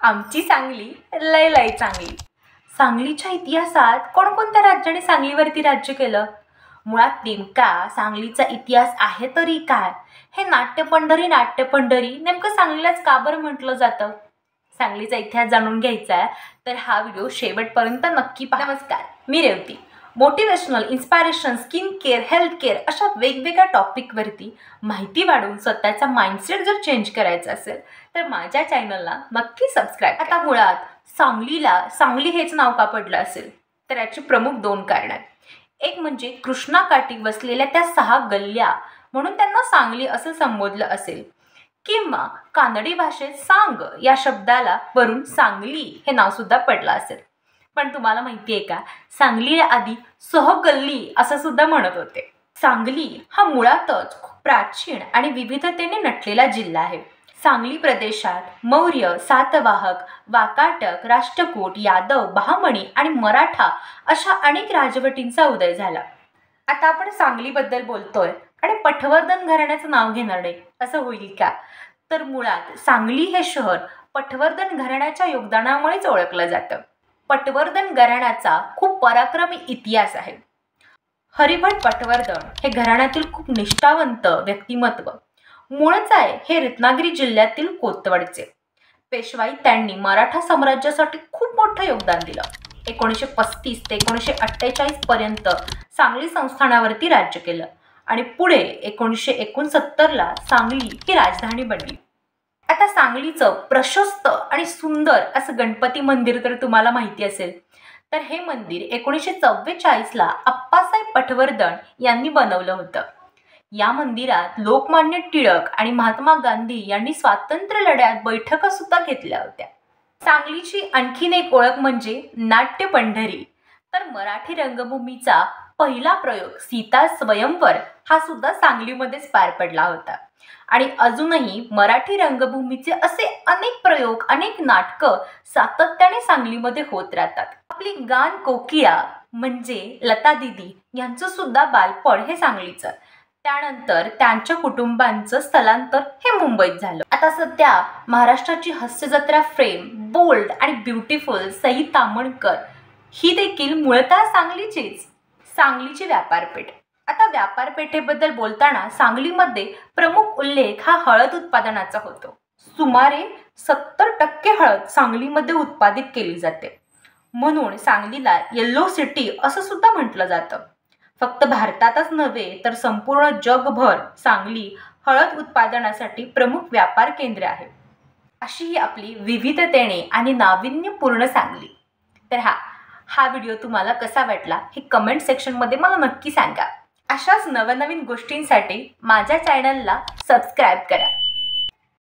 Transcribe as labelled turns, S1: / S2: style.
S1: आमची सांगली लय लय चांगली। सांगलीच्या इतिहासात कोणकोणत्या राज्याने सांगलीवरती राज्य केलं? मुळात नेमका सांगलीचा इतिहास आहे तरी काय? हे नाट्यपंढरी नेमकं सांगलीलाच का बरं म्हटलं जातं? सांगलीचा इतिहास जाणून घ्यायचा आहे तर हा व्हिडिओ शेवटपर्यंत नक्की पहा। नमस्कार, मी Revati. Motivational, inspiration, skin care, health care अशा वेगवेगळ्या टॉपिकवरती माहिती वाढवून स्वतःचा माइंडसेट जर चेंज करायचा असेल तर माझ्या चॅनलला नक्की सबस्क्राईब। आता मुळात सांगलीला सांगली हेच नाव का पडलं असेल तर याची प्रमुख दोन कारणं आहेत। एक म्हणजे कृष्णाकाठी वसलेल्या त्या 6 गल्ल्या म्हणून त्यांना सांगली असं संबोधलं असेल, किंवा कानडी भाषेत सांग या शब्दाला वरून सांगली हे नाव सुद्धा पडलं असेल। पण तुम्हाला माहिती आहे का, सांगलीला आधी सहगल्ली असं सुद्धा म्हणत होते। सांगली हा मुळातच खूप प्राचीन आणि विविधतेने नटलेला जिल्हा आहे। सांगली प्रदेशात मौर्य, सातवाहक, वाकाटक, राष्ट्रकूट, यादव, बहामणी आणि मराठा अशा अनेक राजवटींचा उदय झाला। आता आपण सांगलीबद्दल बोलतोय आणि पटवर्धन घराण्याचं नाव घेणार नाही असं होईल का? तर मुळात सांगली हे शहर पटवर्धन घराण्याच्या योगदानामुळेच ओळखलं जातं। पटवर्धन घराण्याचा खूप पराक्रमी इतिहास आहे। हरिभट पटवर्धन हे घराण्यातील खूप निष्ठावंत व्यक्तिमत्व। मूळचे हे रत्नागिरी जिल्ह्यातील कोथवडचे। पेशवाईत त्यांनी मराठा साम्राज्यासाठी खूप मोठं योगदान दिलं। 1935 ते 1948 पर्यंत सांगली संस्थानावरती राज्य केलं आणि पुढे 1969ला सांगली ही राजधानी बनली। आता सांगलीचं प्रशस्त आणि सुंदर असं गणपती मंदिर तर तुम्हाला माहिती असेल, तर हे मंदिर 1944ला आप्पासाहेब पटवर्धन यांनी बनवलं होतं। या मंदिरात लोकमान्य टिळक आणि महात्मा गांधी यांनी स्वातंत्र्य लढ्यात बैठका सुद्धा घेतल्या होत्या। सांगलीची आणखीन एक ओळख म्हणजे नाट्य पंढरी। तर मराठी रंगभूमीचा पहिला प्रयोग सीता स्वयंवर हा सुद्धा सांगलीमध्येच पार पडला होता आणि अजूनही मराठी रंगभूमीचे असे अनेक प्रयोग, अनेक नाटकं सातत्याने सांगलीमध्ये होत राहतात। आपली गान कोकिळा म्हणजे लता दीदी यांचं सुद्धा बालपण हे सांगलीचं, त्यानंतर त्यांच्या कुटुंबांचं स्थलांतर हे मुंबईत झालं। आता सध्या महाराष्ट्राची हास्यजत्रा फेम, बोल्ड आणि ब्युटिफुल सई ताम्हणकर ही देखील मूळतः सांगलीचीच। सांगलीची व्यापारपेठ। आता व्यापारपेठेबद्दल बोलताना सांगलीमध्ये प्रमुख उल्लेख हा हळद उत्पादनाचा होतो। सुमारे 70% हळद सांगलीमध्ये उत्पादित केली जाते, म्हणून सांगलीला येल्लो सिटी असं सुद्धा म्हटलं जातं। फक्त भारतातच नव्हे तर संपूर्ण जगभर सांगली हळद उत्पादनासाठी प्रमुख व्यापार केंद्र आहे। अशी ही आपली विविधतेने आणि नाविन्यपूर्ण सांगली। तर हा व्हिडिओ तुम्हाला कसा वाटला हे कमेंट सेक्शनमध्ये मला नक्की सांगा। अशाच नवनवीन गोष्टींसाठी माझ्या चॅनलला सबस्क्राईब करा।